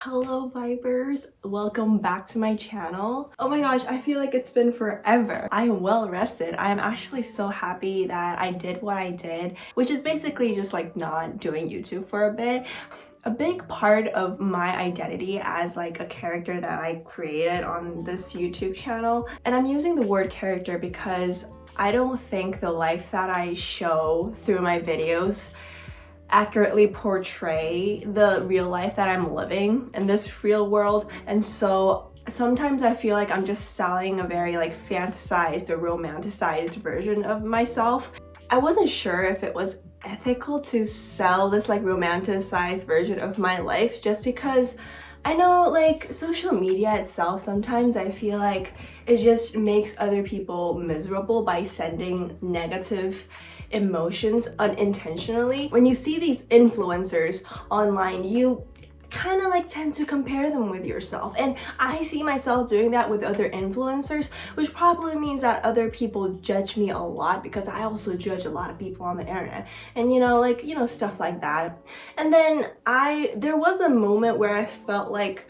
Hello Vibers, welcome back to my channel. Oh my gosh, I feel like it's been forever. I am well rested. I am actually so happy that I did what I did, which is basically just like not doing YouTube for a bit. A big part of my identity as like a character that I created on this YouTube channel, and I'm using the word character because I don't think the life that I show through my videos accurately portray the real life that I'm living in this real world. And so sometimes I feel like I'm just selling a very like fantasized or romanticized version of myself. I wasn't sure if it was ethical to sell this like romanticized version of my life, just because I know like social media itself, sometimes I feel like it just makes other people miserable by sending negative emotions unintentionally. When you see these influencers online, you kind of like tend to compare them with yourself, and I see myself doing that with other influencers, which probably means that other people judge me a lot because I also judge a lot of people on the internet, and stuff like that. And then there was a moment where I felt like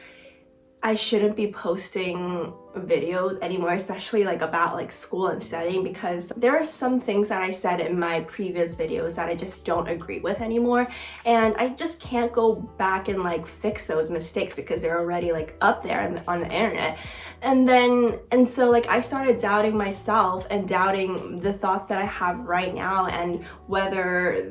I shouldn't be posting videos anymore, especially like about like school and studying, because there are some things that I said in my previous videos that I just don't agree with anymore, and I just can't go back and like fix those mistakes because they're already like up there on the internet. And so like I started doubting myself and doubting the thoughts that I have right now and whether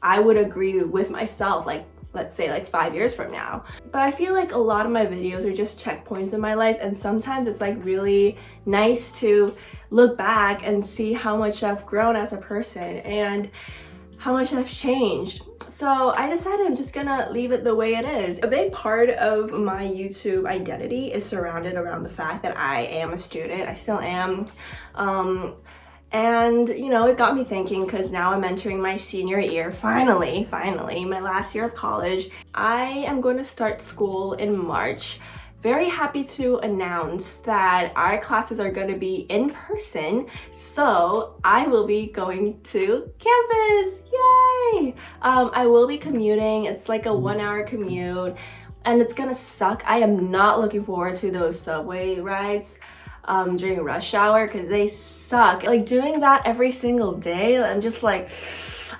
I would agree with myself, like let's say like 5 years from now. But I feel like a lot of my videos are just checkpoints in my life, and sometimes it's like really nice to look back and see how much I've grown as a person and how much I've changed. So I decided I'm just gonna leave it the way it is. A big part of my YouTube identity is surrounded around the fact that I am a student. I still am. And it got me thinking, because now I'm entering my senior year, finally, my last year of college. I am going to start school in March. Very happy to announce that our classes are going to be in person, so I will be going to campus. Yay! I will be commuting. It's like a 1-hour commute, and it's gonna suck. I am not looking forward to those subway rides during rush hour, because they suck. Like doing that every single day, I'm just like,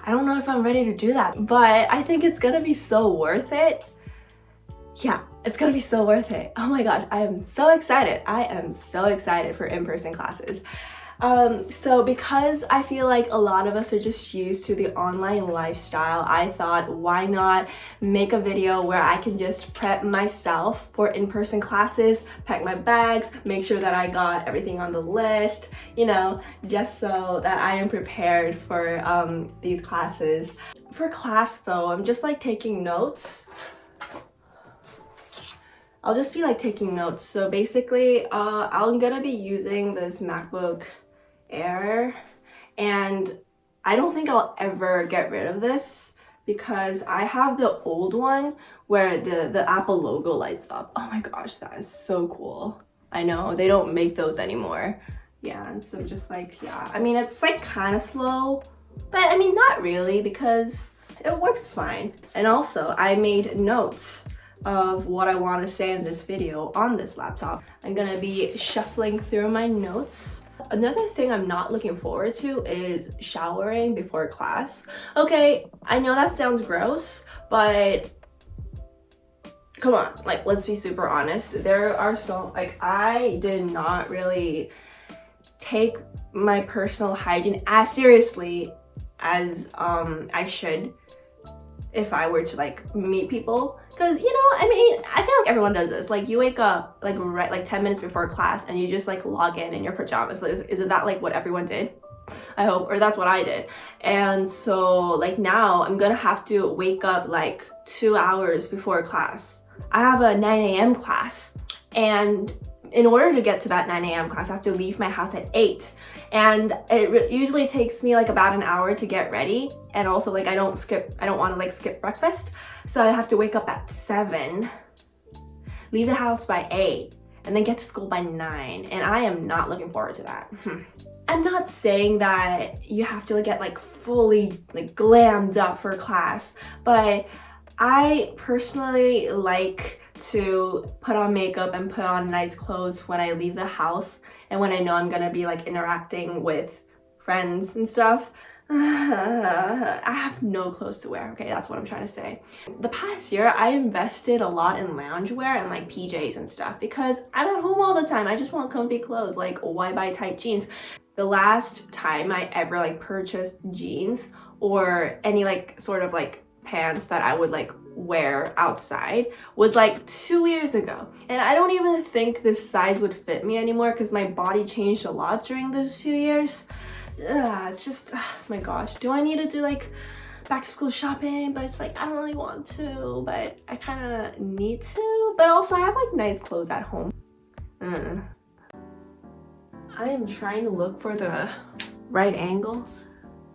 I don't know if I'm ready to do that, but I think it's gonna be so worth it. Yeah, it's gonna be so worth it. Oh my gosh, I am so excited. I am so excited for in-person classes. So because I feel like a lot of us are just used to the online lifestyle, I thought, why not make a video where I can just prep myself for in-person classes, pack my bags, make sure that I got everything on the list, just so that I am prepared for these classes. For class though, I'm just like taking notes. I'll just be like taking notes. So basically, I'm gonna be using this MacBook Air, and I don't think I'll ever get rid of this because I have the old one where the Apple logo lights up. Oh my gosh, that is so cool. I know they don't make those anymore. Yeah, and so just like, yeah, I mean, it's like kind of slow, but I mean, not really, because it works fine. And also I made notes of what I want to say in this video on this laptop. I'm gonna be shuffling through my notes. Another thing I'm not looking forward to is showering before class. Okay, I know that sounds gross, but come on, like, let's be super honest. There are I did not really take my personal hygiene as seriously as I should if I were to like meet people, because I mean, I feel like everyone does this. Like you wake up like 10 minutes before class and you just like log in your pajamas. Isn't that like what everyone did? I hope, or that's what I did. And so like now I'm gonna have to wake up like 2 hours before class. I have a 9 a.m. class, and in order to get to that 9 a.m. class, I have to leave my house at 8. And it usually takes me like about an hour to get ready. And also like I don't want to like skip breakfast. So I have to wake up at 7, leave the house by 8, and then get to school by 9. And I am not looking forward to that. I'm not saying that you have to get like fully like glammed up for class, but I personally like to put on makeup and put on nice clothes when I leave the house and when I know I'm gonna be like interacting with friends and stuff. I have no clothes to wear. Okay, that's what I'm trying to say. The past year, I invested a lot in loungewear and like PJs and stuff because I'm at home all the time. I just want comfy clothes. Like, why buy tight jeans? The last time I ever like purchased jeans or any like sort of like pants that I would like wear outside was like 2 years ago, and I don't even think this size would fit me anymore because my body changed a lot during those 2 years. It's just, my gosh, do I need to do like back to school shopping? But it's like I don't really want to, but I kind of need to. But also I have like nice clothes at home. I am trying to look for the right angle,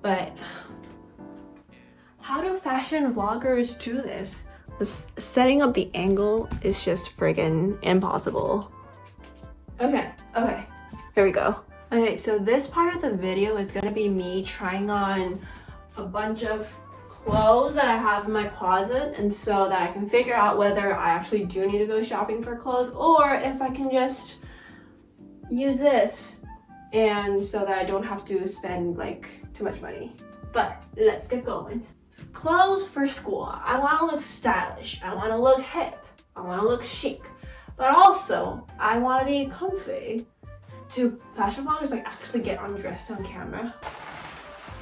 but how do fashion vloggers do this? Setting up the angle is just friggin' impossible. Okay, here we go. Okay, so this part of the video is gonna be me trying on a bunch of clothes that I have in my closet, and so that I can figure out whether I actually do need to go shopping for clothes or if I can just use this and so that I don't have to spend like too much money. But let's get going. Clothes for school. I want to look stylish. I want to look hip. I want to look chic. But also, I want to be comfy. Do fashion vloggers like actually get undressed on camera?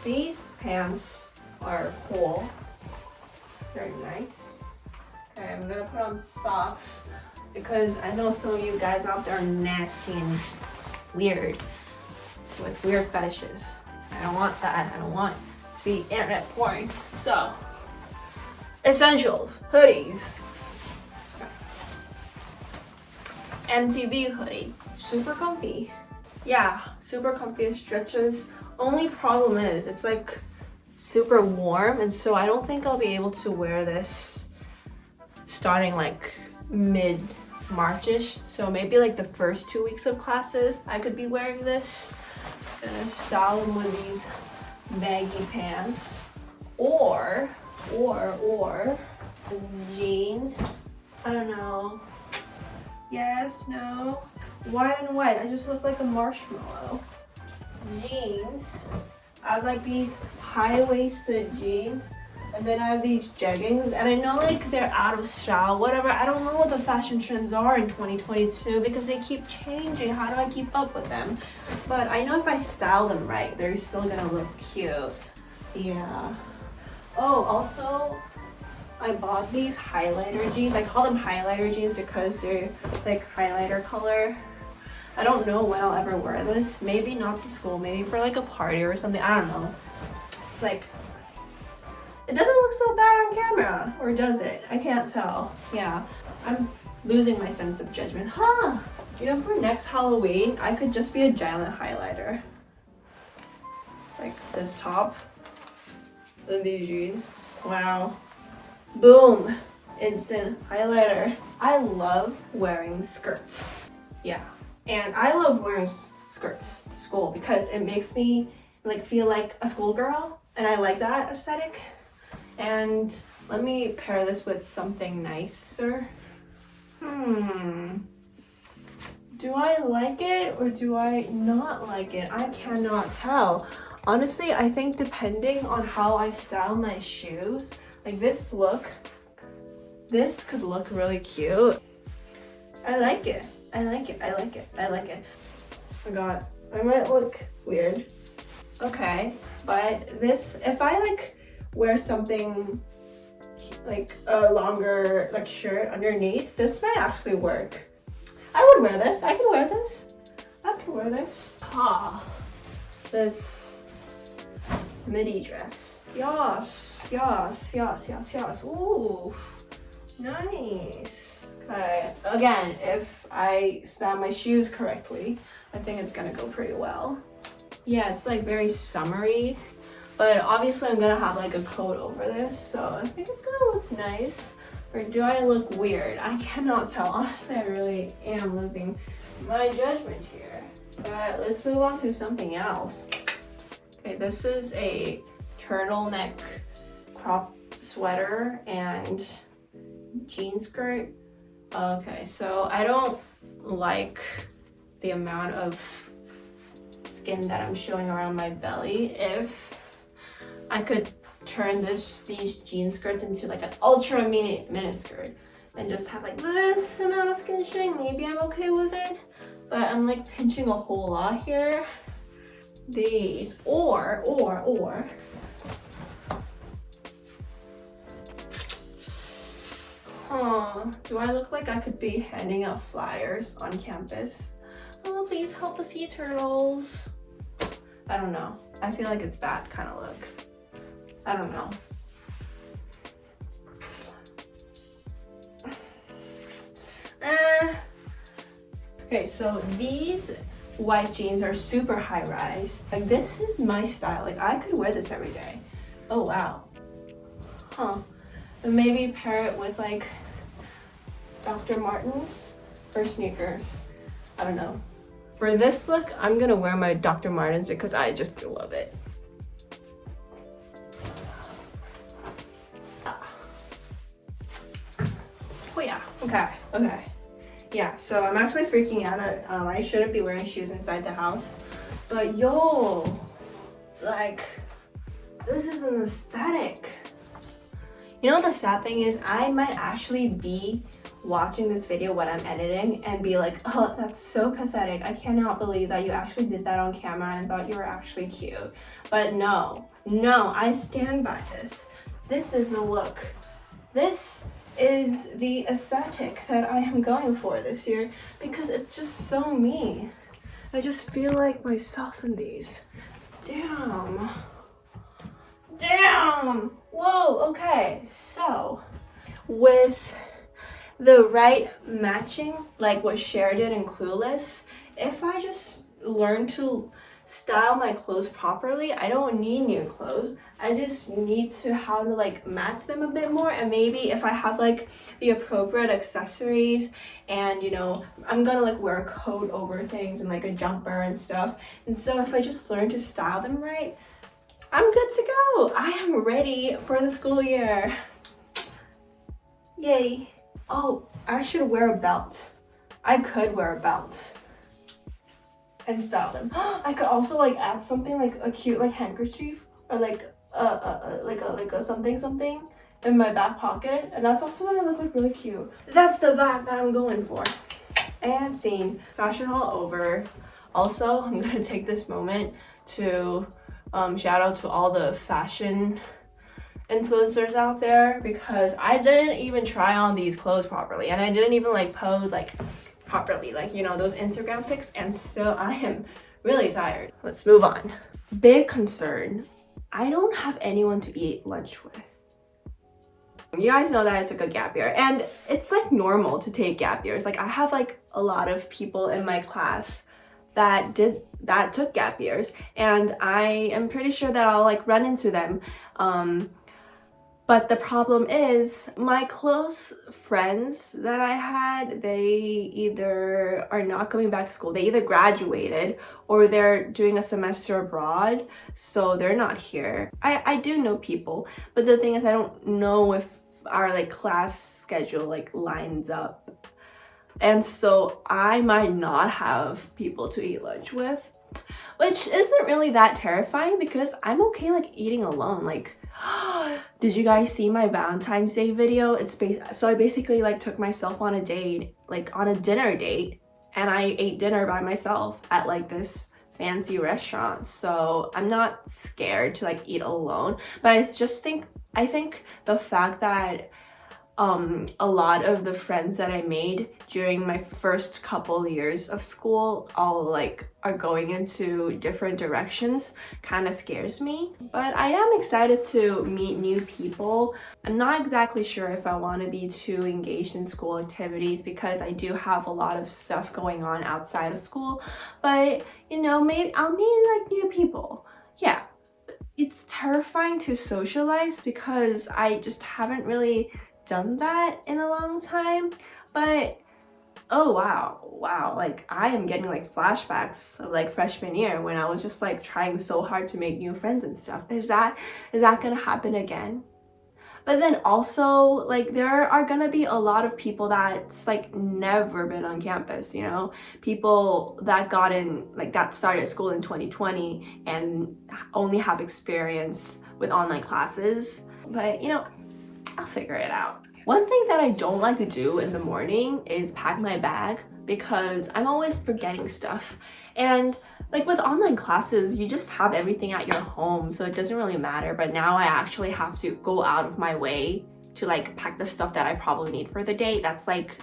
These pants are cool. Very nice. Okay, I'm gonna put on socks because I know some of you guys out there are nasty and weird with weird fetishes. I don't want that. I don't want to be internet porn. So, essentials, hoodies. MTV hoodie, super comfy. Yeah, super comfy, it stretches. Only problem is it's like super warm, and so I don't think I'll be able to wear this starting like mid-March-ish. So maybe like the first 2 weeks of classes I could be wearing this. Gonna style them with these baggy pants or jeans. I don't know. Yes, no. White and white. I just look like a marshmallow. Jeans. I have like these high-waisted jeans, and then I have these jeggings, and I know like they're out of style, whatever. I don't know what the fashion trends are in 2022 because they keep changing. How do I keep up with them? But I know if I style them right, they're still gonna look cute. Yeah. Oh, also, I bought these highlighter jeans. I call them highlighter jeans because they're like highlighter color. I don't know when I'll ever wear this. Maybe not to school, maybe for like a party or something. I don't know. It's like, it doesn't look so bad on camera, or does it? I can't tell. Yeah, I'm losing my sense of judgment. Huh? You know, for next Halloween, I could just be a giant highlighter. Like this top and these jeans. Wow. Boom. Instant highlighter. I love wearing skirts. Yeah. And I love wearing skirts to school because it makes me like feel like a schoolgirl, and I like that aesthetic. And let me pair this with something nicer. Do I like it or do I not like it? I cannot tell. Honestly, I think depending on how I style my shoes, like this could look really cute. I like it. I like it. I might look weird. Okay, but this, if I like wear something like a longer like shirt underneath, this might actually work. I would wear this. I could wear this. This midi dress. Yes. Ooh, nice. Okay, again, if I style my shoes correctly, I think it's gonna go pretty well. Yeah, it's like very summery, but obviously I'm gonna have like a coat over this, so I think it's gonna look nice. Or do I look weird? I cannot tell. Honestly, I really am losing my judgment here. But let's move on to something else. Okay, this is a turtleneck crop sweater and jean skirt. Okay, so I don't like the amount of skin that I'm showing around my belly. If I could turn these jean skirts into like an ultra mini skirt and just have like this amount of skin showing, maybe I'm okay with it. But I'm like pinching a whole lot here. These or do I look like I could be handing out flyers on campus? Oh, please help the sea turtles. I don't know. I feel like it's that kind of look. I don't know. Okay, so these white jeans are super high rise. Like, this is my style. Like, I could wear this every day. Oh wow. And maybe pair it with like Dr. Martens or sneakers. I don't know. For this look, I'm gonna wear my Dr. Martens because I just love it. Oh yeah, okay. Yeah, so I'm actually freaking out. I shouldn't be wearing shoes inside the house. But yo, like, this is an aesthetic. You know what the sad thing is? I might actually be watching this video when I'm editing and be like, oh, that's so pathetic. I cannot believe that you actually did that on camera and thought you were actually cute. But no, I stand by this. This is the look. This is the aesthetic that I am going for this year because it's just so me. I just feel like myself in these. Damn. Whoa, okay. So, with the right matching, like what Cher did in Clueless, if I just learn to style my clothes properly, I don't need new clothes. I just need to how to like match them a bit more, and maybe if I have like the appropriate accessories and you know I'm gonna like wear a coat over things and like a jumper and stuff, and so if I just learn to style them right, I'm good to go. I am ready for the school year. Yay. Oh, I should wear a belt. I could wear a belt and style them. I could also like add something like a cute like handkerchief or like a something in my back pocket, and that's also gonna look like really cute. That's the vibe that I'm going for. And scene. Fashion haul over. Also, I'm gonna take this moment to shout out to all the fashion influencers out there because I didn't even try on these clothes properly, and I didn't even like pose like properly, like you know those Instagram pics, and so I am really tired. Let's move on. Big concern, I don't have anyone to eat lunch with. You guys know that I took a gap year, and it's like normal to take gap years. Like I have like a lot of people in my class that took gap years, and I am pretty sure that I'll like run into them. But the problem is my close friends that I had, they either are not going back to school. They either graduated or they're doing a semester abroad, so they're not here. I do know people, but the thing is I don't know if our like class schedule like lines up. And so I might not have people to eat lunch with, which isn't really that terrifying because I'm okay like eating alone. Like, did you guys see my Valentine's Day video? So I basically like took myself on a date, like on a dinner date, and I ate dinner by myself at like this fancy restaurant. So I'm not scared to like eat alone, but I think the fact that a lot of the friends that I made during my first couple years of school all like are going into different directions kind of scares me. But I am excited to meet new people. I'm not exactly sure if I want to be too engaged in school activities because I do have a lot of stuff going on outside of school, but you know, maybe I'll meet like new people. Yeah, it's terrifying to socialize because I just haven't really done that in a long time. But oh wow, like I am getting like flashbacks of like freshman year when I was just like trying so hard to make new friends and stuff. Is that gonna happen again? But then also, like, there are gonna be a lot of people that's like never been on campus, you know, people that got in, like, that started school in 2020 and only have experience with online classes. But you know, I'll figure it out. One thing that I don't like to do in the morning is pack my bag because I'm always forgetting stuff. And like with online classes, you just have everything at your home, so it doesn't really matter. But now I actually have to go out of my way to like pack the stuff that I probably need for the day. That's like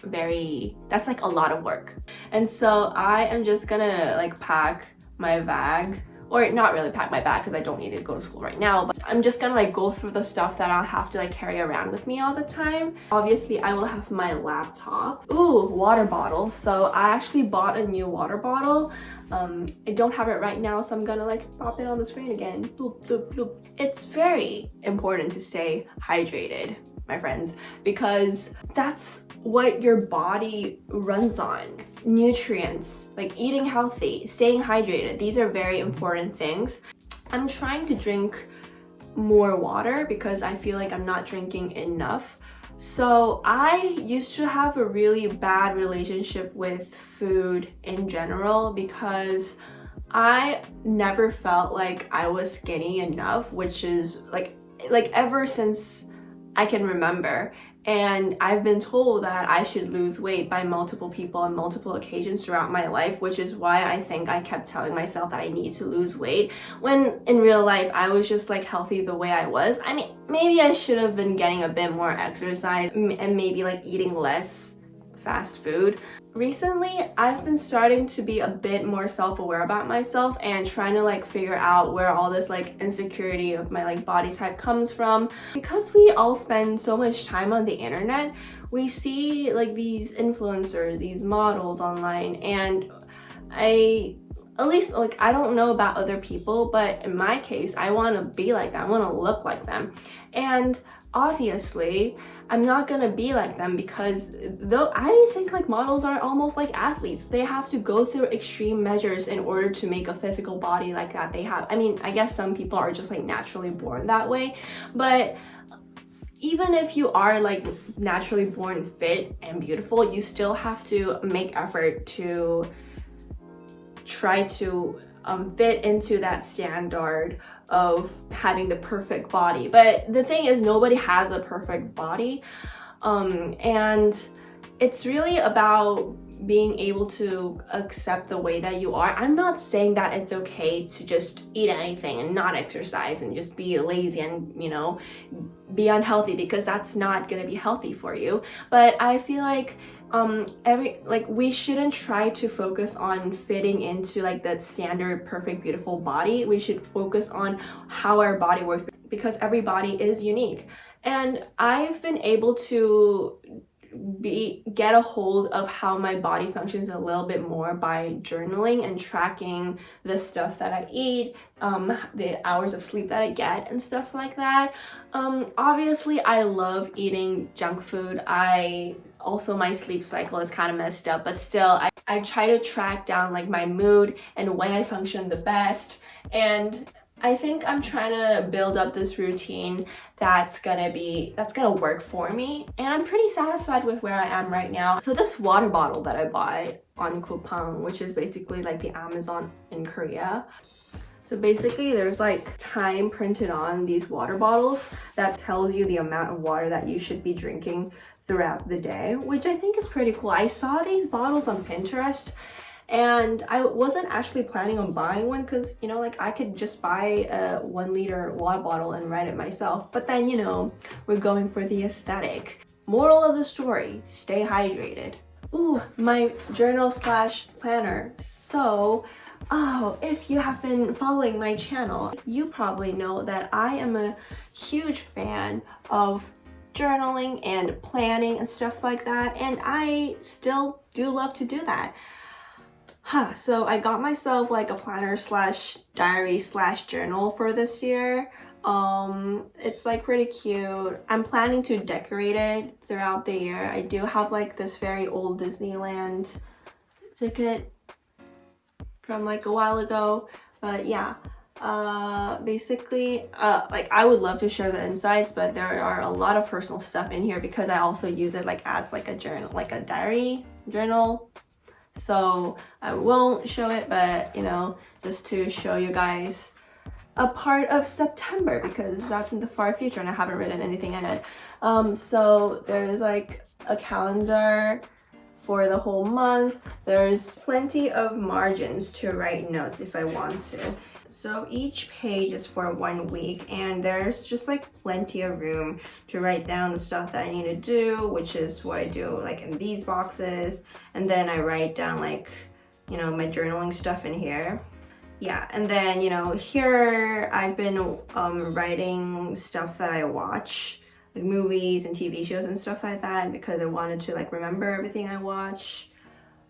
a lot of work. And so I am just gonna like pack my bag, or not really pack my bag because I don't need to go to school right now, but I'm just gonna like go through the stuff that I'll have to like carry around with me all the time. Obviously I will have my laptop. Ooh, water bottle. So I actually bought a new water bottle. I don't have it right now, so I'm gonna like pop it on the screen again. Bloop, bloop, bloop. It's very important to stay hydrated, my friends, because that's what your body runs on. Nutrients, like eating healthy, staying hydrated, these are very important things. I'm trying to drink more water because I feel like I'm not drinking enough. So I used to have a really bad relationship with food in general because I never felt like I was skinny enough, which is like ever since I can remember. And I've been told that I should lose weight by multiple people on multiple occasions throughout my life, which is why I think I kept telling myself that I need to lose weight, when in real life I was just like healthy the way I was. I mean, maybe I should have been getting a bit more exercise and maybe like eating less fast food. Recently, I've been starting to be a bit more self-aware about myself and trying to like figure out where all this like insecurity of my like body type comes from. Because we all spend so much time on the internet, we see like these influencers, these models online, and at least like I don't know about other people, but in my case, I want to be like them. I want to look like them. And obviously I'm not gonna be like them because though I think like models are almost like athletes. They have to go through extreme measures in order to make a physical body like that they have. I mean, I guess some people are just like naturally born that way, but even if you are like naturally born fit and beautiful, you still have to make effort to try to fit into that standard of having the perfect body. But the thing is, nobody has a perfect body, and it's really about being able to accept the way that you are. I'm not saying that it's okay to just eat anything and not exercise and just be lazy and, you know, be unhealthy, because that's not gonna be healthy for you. But I feel like we shouldn't try to focus on fitting into like that standard perfect beautiful body. We should focus on how our body works, because every body is unique. And I've been able to get a hold of how my body functions a little bit more by journaling and tracking the stuff that I eat, the hours of sleep that I get and stuff like that. Obviously I love eating junk food. My sleep cycle is kind of messed up, but still I try to track down like my mood and when I function the best. And I think I'm trying to build up this routine that's gonna work for me, and I'm pretty satisfied with where I am right now. So this water bottle that I bought on Coupang, which is basically like the Amazon in Korea. So basically there's like time printed on these water bottles that tells you the amount of water that you should be drinking throughout the day, which I think is pretty cool. I saw these bottles on Pinterest, and I wasn't actually planning on buying one because, you know, like I could just buy a 1 liter water bottle and write it myself. But then, you know, we're going for the aesthetic. Moral of the story, stay hydrated. Ooh, my journal slash planner. So, if you have been following my channel, you probably know that I am a huge fan of journaling and planning and stuff like that. And I still do love to do that. So I got myself like a planner slash diary slash journal for this year. It's like pretty cute. I'm planning to decorate it throughout the year. I do have like this very old Disneyland ticket from like a while ago, but yeah. Basically, like I would love to share the insights, but there are a lot of personal stuff in here because I also use it like as like a journal, like a diary journal. So I won't show it, but you know, just to show you guys a part of September because that's in the far future and I haven't written anything in it. So there's like a calendar for the whole month. There's plenty of margins to write notes if I want to. So each page is for 1 week and there's just like plenty of room to write down the stuff that I need to do, which is what I do like in these boxes. And then I write down like, you know, my journaling stuff in here. Yeah, and then, you know, here I've been writing stuff that I watch, like movies and TV shows and stuff like that because I wanted to like remember everything I watch.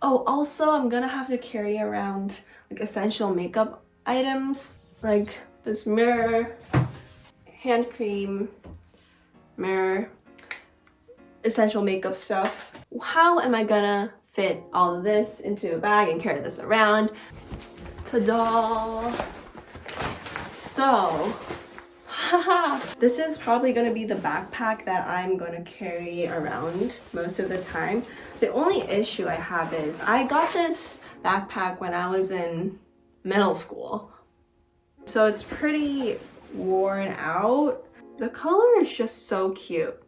Oh, also I'm gonna have to carry around like essential makeup items like this mirror, hand cream, mirror, essential makeup stuff. How am I gonna fit all of this into a bag and carry this around? Ta-da! So, haha, this is probably gonna be the backpack that I'm gonna carry around most of the time. The only issue I have is I got this backpack when I was in middle school. So it's pretty worn out. The color is just so cute.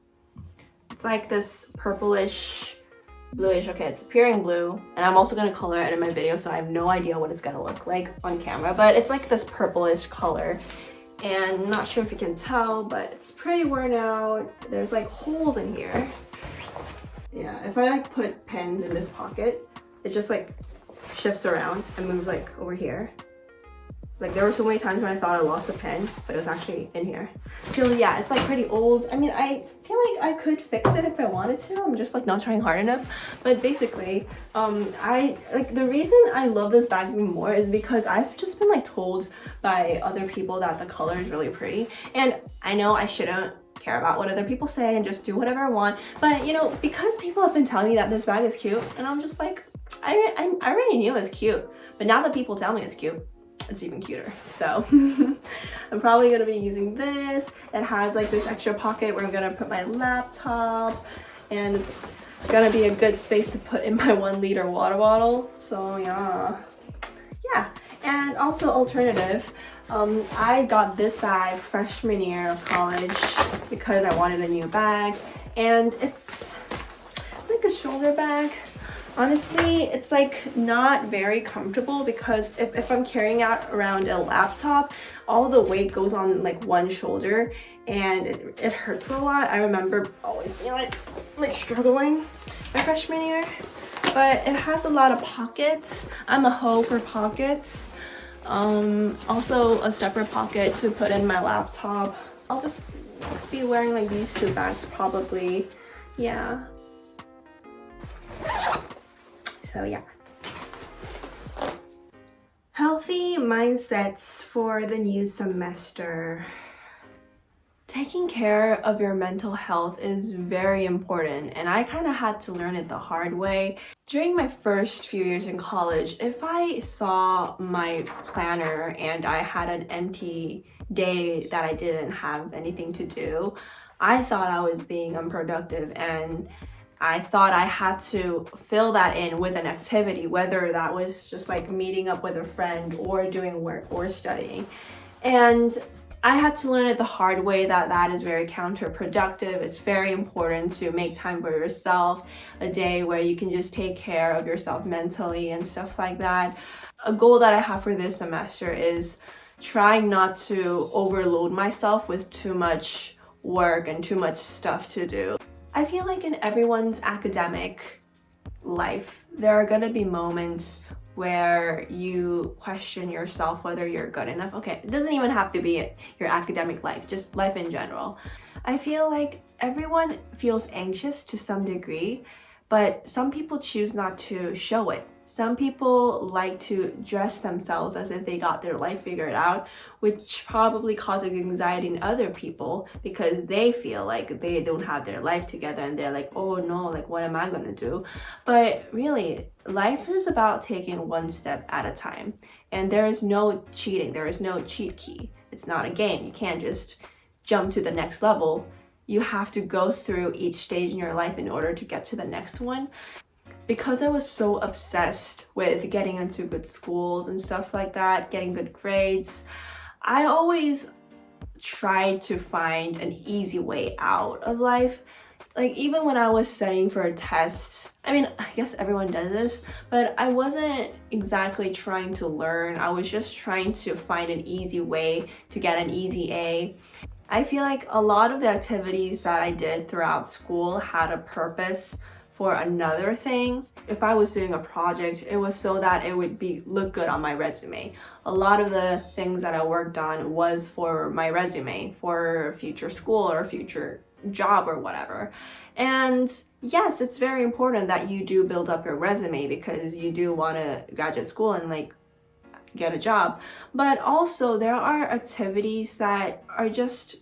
It's like this purplish, bluish. Okay, it's appearing blue, and I'm also gonna color it in my video, so I have no idea what it's gonna look like on camera, but it's like this purplish color. And I'm not sure if you can tell, but it's pretty worn out. There's like holes in here. Yeah, if I like put pens in this pocket, it just like shifts around and moves like over here. Like there were so many times when I thought I lost a pen, but it was actually in here. So yeah, it's like pretty old. I mean, I feel like I could fix it if I wanted to. I'm just like not trying hard enough. But basically, I like the reason I love this bag even more is because I've just been like told by other people that the color is really pretty. And I know I shouldn't care about what other people say and just do whatever I want. But you know, because people have been telling me that this bag is cute, and I'm just like, I already knew it was cute. But now that people tell me it's cute, it's even cuter. So I'm probably gonna be using this. It has like this extra pocket where I'm gonna put my laptop, and it's gonna be a good space to put in my 1 liter water bottle. So yeah. And also alternative, I got this bag freshman year of college because I wanted a new bag, and it's like a shoulder bag. Honestly, it's like not very comfortable because if I'm carrying out around a laptop, all the weight goes on like one shoulder and it hurts a lot. I remember always being like struggling my freshman year, but it has a lot of pockets. I'm a hoe for pockets. Also a separate pocket to put in my laptop. I'll just be wearing like these 2 bags probably. Yeah. So yeah. Healthy mindsets for the new semester. Taking care of your mental health is very important, and I kind of had to learn it the hard way. During my first few years in college, if I saw my planner and I had an empty day that I didn't have anything to do, I thought I was being unproductive, and I thought I had to fill that in with an activity, whether that was just like meeting up with a friend or doing work or studying. And I had to learn it the hard way that that is very counterproductive. It's very important to make time for yourself, a day where you can just take care of yourself mentally and stuff like that. A goal that I have for this semester is trying not to overload myself with too much work and too much stuff to do. I feel like in everyone's academic life, there are gonna be moments where you question yourself whether you're good enough. Okay, it doesn't even have to be your academic life, just life in general. I feel like everyone feels anxious to some degree, but some people choose not to show it. Some people like to dress themselves as if they got their life figured out, which probably causes anxiety in other people because they feel like they don't have their life together and they're like, oh no, like what am I gonna do? But really, life is about taking one step at a time, and there is no cheating, there is no cheat key. It's not a game. You can't just jump to the next level. You have to go through each stage in your life in order to get to the next one. Because I was so obsessed with getting into good schools and stuff like that, getting good grades, I always tried to find an easy way out of life. Like even when I was studying for a test, I mean, I guess everyone does this, but I wasn't exactly trying to learn. I was just trying to find an easy way to get an easy A. I feel like a lot of the activities that I did throughout school had a purpose for another thing. If I was doing a project, it was so that it would look good on my resume. A lot of the things that I worked on was for my resume, for future school or future job or whatever. And yes, it's very important that you do build up your resume because you do want to graduate school and like get a job. But also there are activities that are just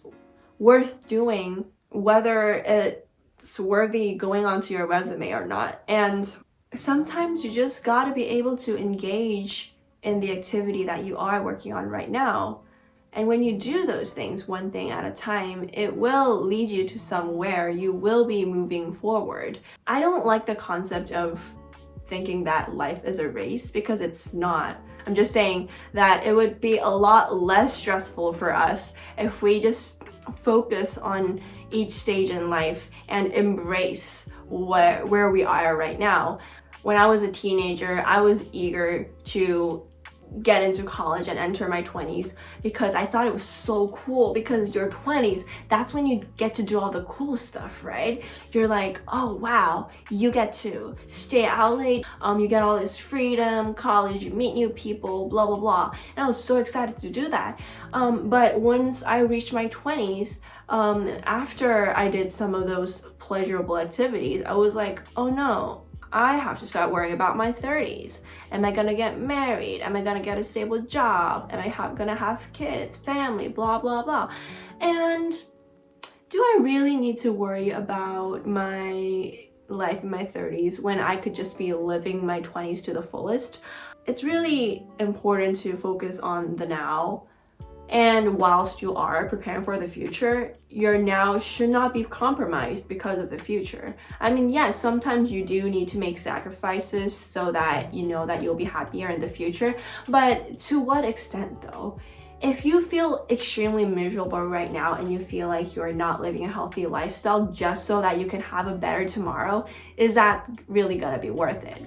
worth doing, whether it's worthy going onto your resume or not. And sometimes you just got to be able to engage in the activity that you are working on right now. And when you do those things one thing at a time, it will lead you to somewhere. You will be moving forward. I don't like the concept of thinking that life is a race because it's not. I'm just saying that it would be a lot less stressful for us if we just focus on each stage in life and embrace where we are right now. When I was a teenager, I was eager to get into college and enter my 20s because I thought it was so cool, because your 20s, that's when you get to do all the cool stuff, right? You're like, oh wow, you get to stay out late, you get all this freedom, college, you meet new people, blah blah blah. And I was so excited to do that. But once I reached my 20s, after I did some of those pleasurable activities, I was like, oh no, I have to start worrying about my 30s. Am I gonna get married? Am I gonna get a stable job? Am I gonna have kids, family, blah, blah, blah. And do I really need to worry about my life in my 30s when I could just be living my 20s to the fullest? It's really important to focus on the now. And whilst you are preparing for the future, your now should not be compromised because of the future. I mean, yes, sometimes you do need to make sacrifices so that you know that you'll be happier in the future. But to what extent though? If you feel extremely miserable right now and you feel like you're not living a healthy lifestyle just so that you can have a better tomorrow, is that really gonna be worth it?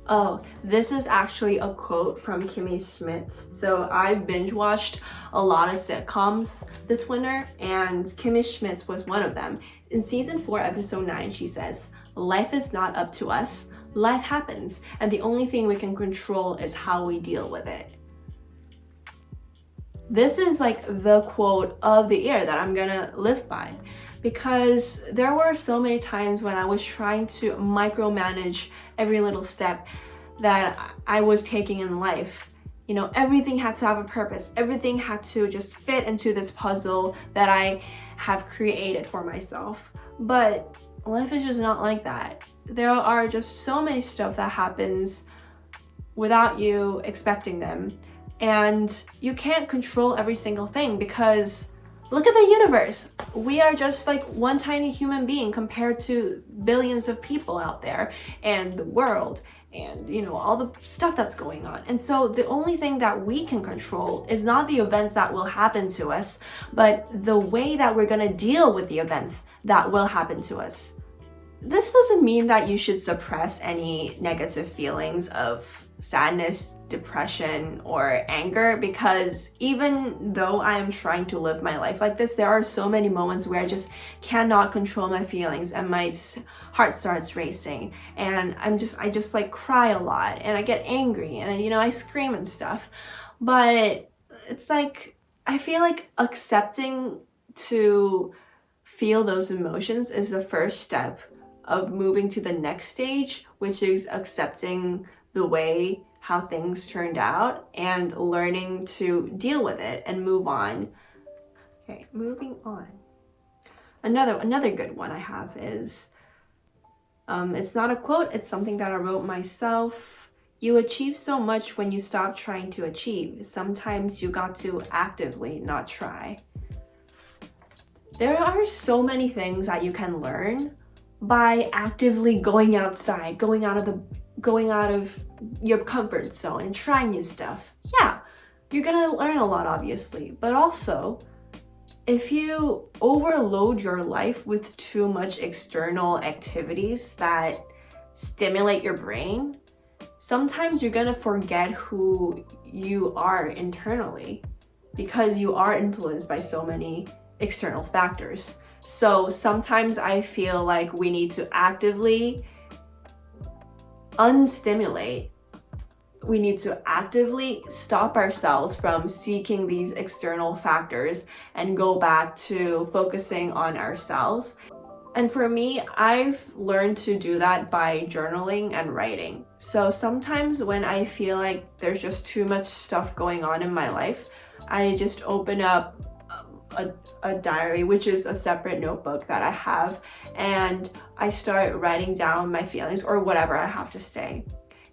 Oh, this is actually a quote from Kimmy Schmitz. So I binge watched a lot of sitcoms this winter, and Kimmy Schmitz was one of them. In season 4, episode 9, she says, "Life is not up to us. Life happens, and the only thing we can control is how we deal with it." This is like the quote of the year that I'm gonna live by, because there were so many times when I was trying to micromanage every little step that I was taking in life. You know, everything had to have a purpose. Everything had to just fit into this puzzle that I have created for myself. But life is just not like that. There are just so many stuff that happens without you expecting them. And you can't control every single thing because look at the universe. We are just like one tiny human being compared to billions of people out there, and the world, and you know, all the stuff that's going on. And so the only thing that we can control is not the events that will happen to us, but the way that we're gonna deal with the events that will happen to us. This doesn't mean that you should suppress any negative feelings of sadness, depression, or anger, because even though I am trying to live my life like this, there are so many moments where I just cannot control my feelings and my heart starts racing, and I just like cry a lot and I get angry and you know, I scream and stuff. But it's like, I feel like accepting to feel those emotions is the first step of moving to the next stage, which is accepting the way how things turned out and learning to deal with it and move on. Okay, moving on. Another good one I have is, it's not a quote, it's something that I wrote myself. You achieve so much when you stop trying to achieve. Sometimes you got to actively not try. There are so many things that you can learn by actively going outside, going out of your comfort zone and trying new stuff. Yeah, you're gonna learn a lot, obviously, but also if you overload your life with too much external activities that stimulate your brain, sometimes you're gonna forget who you are internally because you are influenced by so many external factors. So sometimes I feel like we need to actively unstimulate. We need to actively stop ourselves from seeking these external factors and go back to focusing on ourselves. And for me, I've learned to do that by journaling and writing. So sometimes when I feel like there's just too much stuff going on in my life, I just open up a diary, which is a separate notebook that I have, and I start writing down my feelings or whatever I have to say.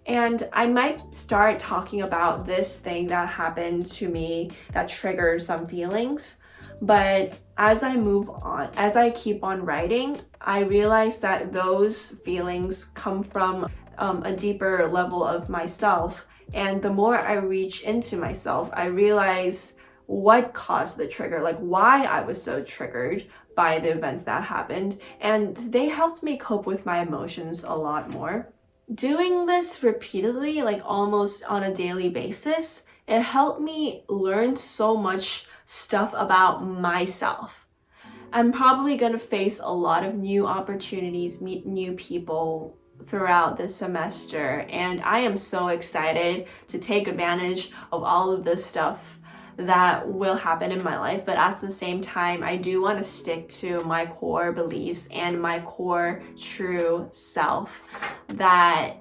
And I might start talking about this thing that happened to me that triggered some feelings. But as I move on, as I keep on writing, I realize that those feelings come from a deeper level of myself. And the more I reach into myself, I realize what caused the trigger, like why I was so triggered by the events that happened. And they helped me cope with my emotions a lot more. Doing this repeatedly, like almost on a daily basis, it helped me learn so much stuff about myself. I'm probably gonna face a lot of new opportunities, meet new people throughout this semester, and I am so excited to take advantage of all of this stuff that will happen in my life. But at the same time, I do want to stick to my core beliefs and my core true self that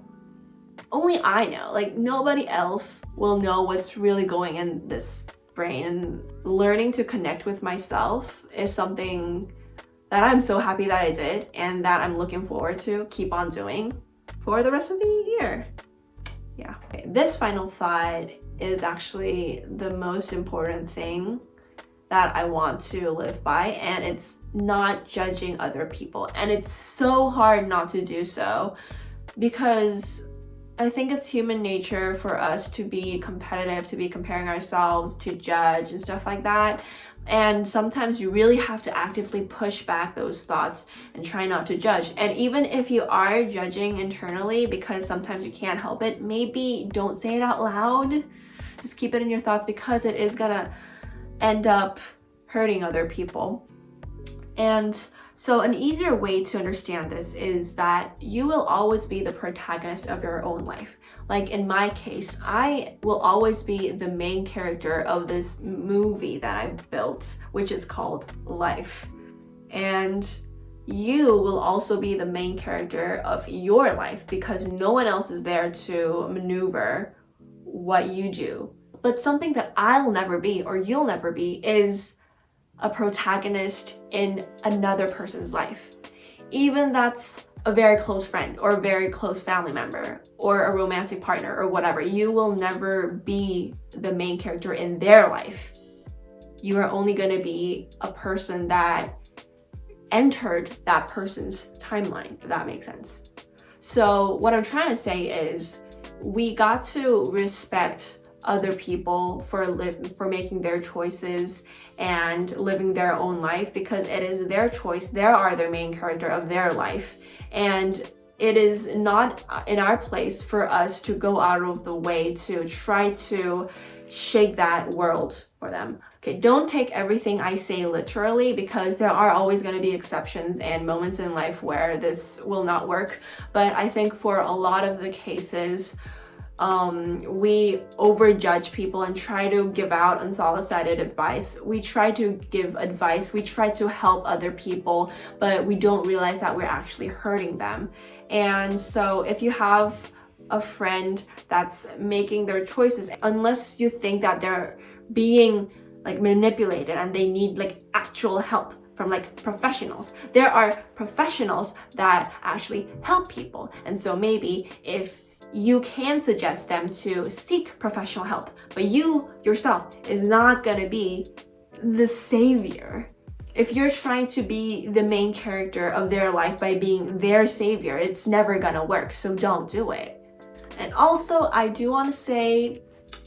only I know. Like nobody else will know what's really going in this brain. And learning to connect with myself is something that I'm so happy that I did and that I'm looking forward to keep on doing for the rest of the year. Yeah. Okay, this final thought is actually the most important thing that I want to live by, and it's not judging other people. And it's so hard not to do so because I think it's human nature for us to be competitive, to be comparing ourselves, to judge and stuff like that. And sometimes you really have to actively push back those thoughts and try not to judge. And even if you are judging internally, because sometimes you can't help it, maybe don't say it out loud. Just keep it in your thoughts because it is gonna end up hurting other people. And so an easier way to understand this is that you will always be the protagonist of your own life. Like in my case, I will always be the main character of this movie that I built, which is called Life. And you will also be the main character of your life because no one else is there to maneuver what you do. But something that I'll never be or you'll never be is a protagonist in another person's life. Even that's a very close friend or a very close family member or a romantic partner or whatever. You will never be the main character in their life. You are only going to be a person that entered that person's timeline, if that makes sense. So what I'm trying to say is we got to respect other people for making their choices and living their own life because it is their choice. They are the main character of their life, and it is not in our place for us to go out of the way to try to shake that world for them. Okay, don't take everything I say literally because there are always going to be exceptions and moments in life where this will not work. But I think for a lot of the cases, we overjudge people and try to give out unsolicited advice. We try to give advice, we try to help other people, but we don't realize that we're actually hurting them. And so if you have a friend that's making their choices, unless you think that they're being like manipulated and they need like actual help from like professionals, there are professionals that actually help people. And so maybe if you can suggest them to seek professional help, but you yourself is not gonna be the savior. If you're trying to be the main character of their life by being their savior, it's never gonna work, so don't do it. And also, I do want to say,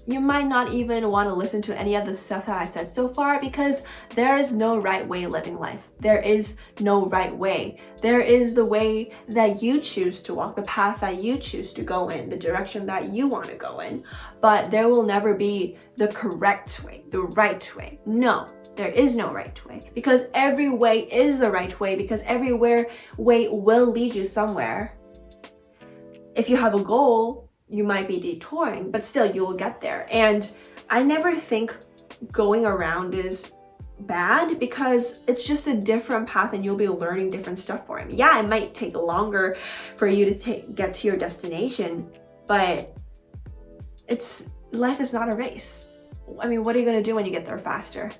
you might not even want to listen to any of the stuff that I said so far, because there is no right way of living life. There is no right way. There is the way that you choose to walk, the path that you choose to go in, the direction that you want to go in. But there will never be the correct way, the right way. No, there is no right way, because every way is the right way, because every way will lead you somewhere. If you have a goal, you might be detouring, but still you will get there. And I never think going around is bad, because it's just a different path and you'll be learning different stuff for him. Yeah, it might take longer for you to get to your destination, but life is not a race. I mean, what are you going to do when you get there faster?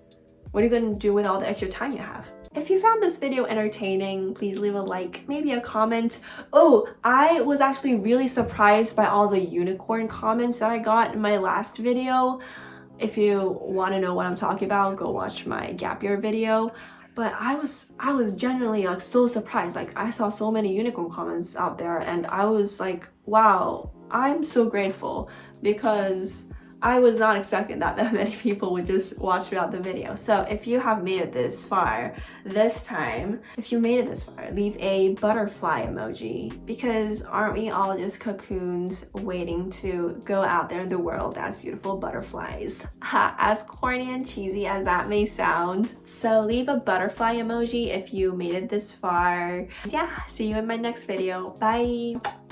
What are you going to do with all the extra time you have? If you found this video entertaining, please leave a like, maybe a comment. Oh, I was actually really surprised by all the unicorn comments that I got in my last video. If you want to know what I'm talking about, go watch my gap year video. But I was genuinely like so surprised. Like, I saw so many unicorn comments out there and I was like, wow, I'm so grateful, because I was not expecting that many people would just watch throughout the video. So if you have made it this far this time, leave a butterfly emoji, because aren't we all just cocoons waiting to go out there in the world as beautiful butterflies? As corny and cheesy as that may sound. So leave a butterfly emoji if you made it this far. Yeah, see you in my next video. Bye!